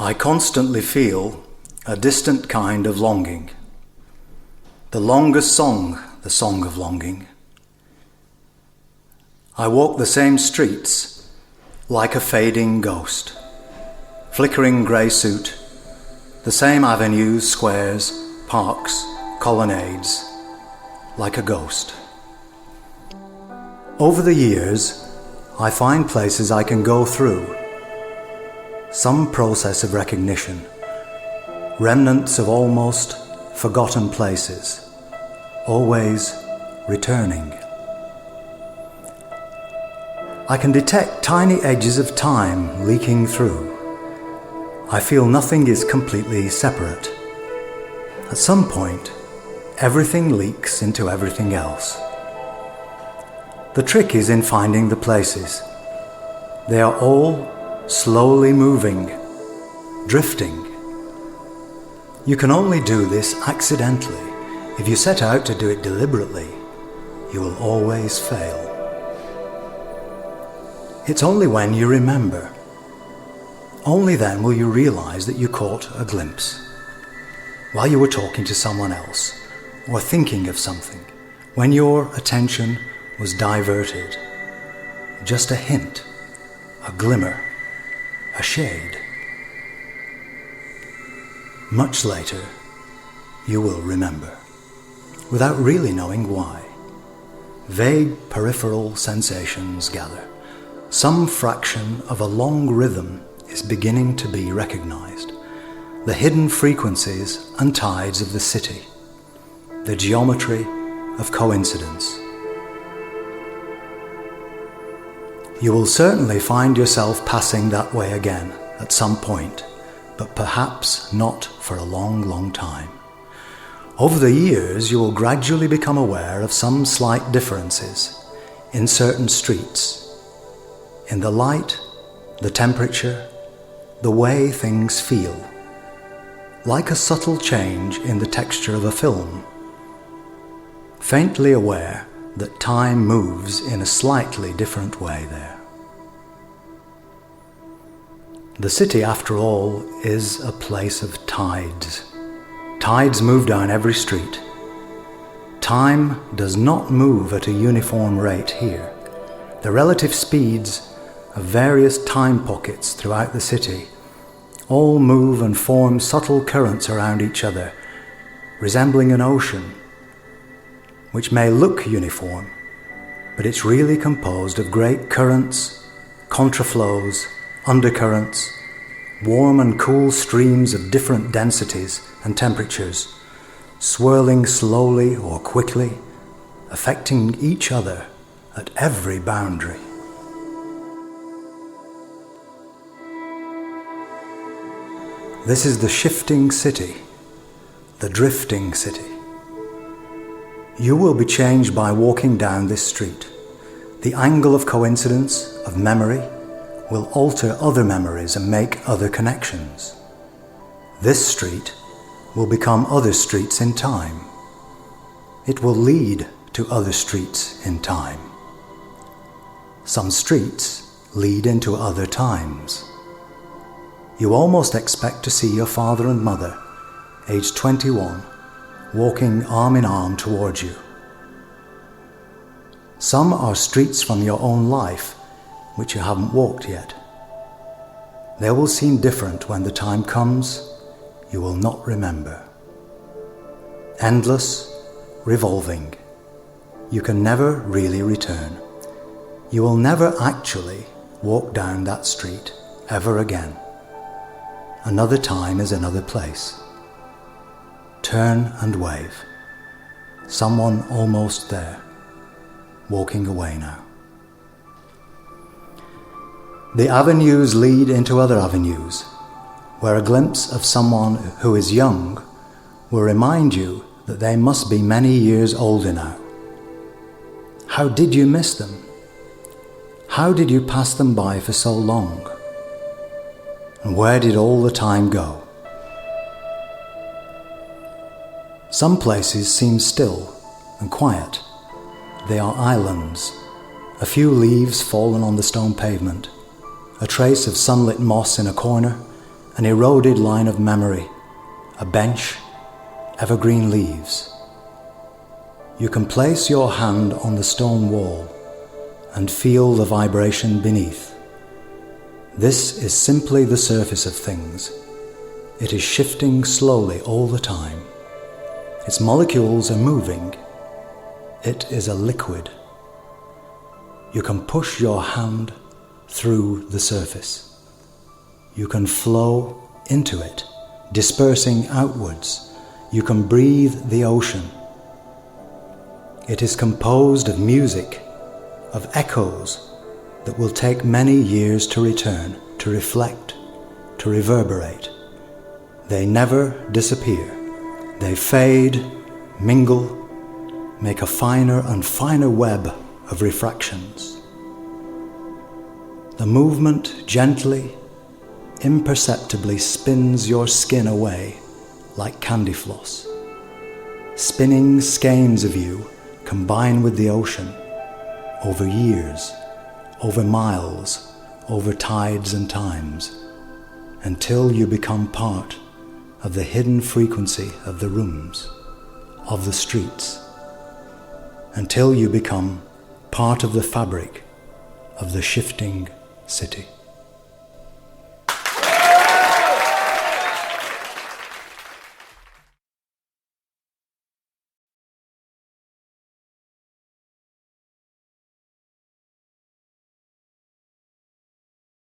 I constantly feel a distant kind of longing. The longest song, the song of longing. I walk the same streets like a fading ghost, flickering grey suit, the same avenues, squares, parks, colonnades, like a ghost. Over the years, I find places I can go through, some process of recognition, remnants of almost forgotten places, always returning. I can detect tiny edges of time leaking through. I feel nothing is completely separate. At some point, everything leaks into everything else. The trick is in finding the places. They are all slowly moving, drifting. You can only do this accidentally. If you set out to do it deliberately, you will always fail. It's only when you remember. Only then will you realize that you caught a glimpse. While you were talking to someone else, or thinking of something, when your attention was diverted. Just a hint, a glimmer, a shade. Much later, you will remember, without really knowing why. Vague peripheral sensations gather. Some fraction of a long rhythm is beginning to be recognized. The hidden frequencies and tides of the city. The geometry of coincidence. You will certainly find yourself passing that way again at some point, but perhaps not for a long, long time. Over the years, you will gradually become aware of some slight differences in certain streets, in the light, the temperature, the way things feel, like a subtle change in the texture of a film, faintly aware that time moves in a slightly different way there. The city, after all, is a place of tides. Tides move down every street. Time does not move at a uniform rate here. The relative speeds of various time pockets throughout the city all move and form subtle currents around each other, resembling an ocean, which may look uniform, but it's really composed of great currents, contraflows, undercurrents, warm and cool streams of different densities and temperatures, swirling slowly or quickly, affecting each other at every boundary. This is the shifting city, the drifting city. You will be changed by walking down this street. The angle of coincidence, of memory, will alter other memories and make other connections. This street will become other streets in time. It will lead to other streets in time. Some streets lead into other times. You almost expect to see your father and mother, aged 21, walking arm in arm towards you. Some are streets from your own life, which you haven't walked yet. They will seem different when the time comes. You will not remember. Endless, revolving. You can never really return. You will never actually walk down that street ever again. Another time is another place. Turn and wave. Someone almost there, walking away now. The avenues lead into other avenues, where a glimpse of someone who is young will remind you that they must be many years older now. How did you miss them? How did you pass them by for so long? And where did all the time go? Some places seem still and quiet. They are islands, a few leaves fallen on the stone pavement, a trace of sunlit moss in a corner, an eroded line of memory, a bench, evergreen leaves. You can place your hand on the stone wall and feel the vibration beneath. This is simply the surface of things. It is shifting slowly all the time. Its molecules are moving. It is a liquid. You can push your hand through the surface. You can flow into it, dispersing outwards. You can breathe the ocean. It is composed of music, of echoes that will take many years to return, to reflect, to reverberate. They never disappear. They fade, mingle, make a finer and finer web of refractions. The movement gently, imperceptibly spins your skin away like candy floss. Spinning skeins of you combine with the ocean over years, over miles, over tides and times, until you become part of the hidden frequency of the rooms, of the streets, until you become part of the fabric of the shifting city.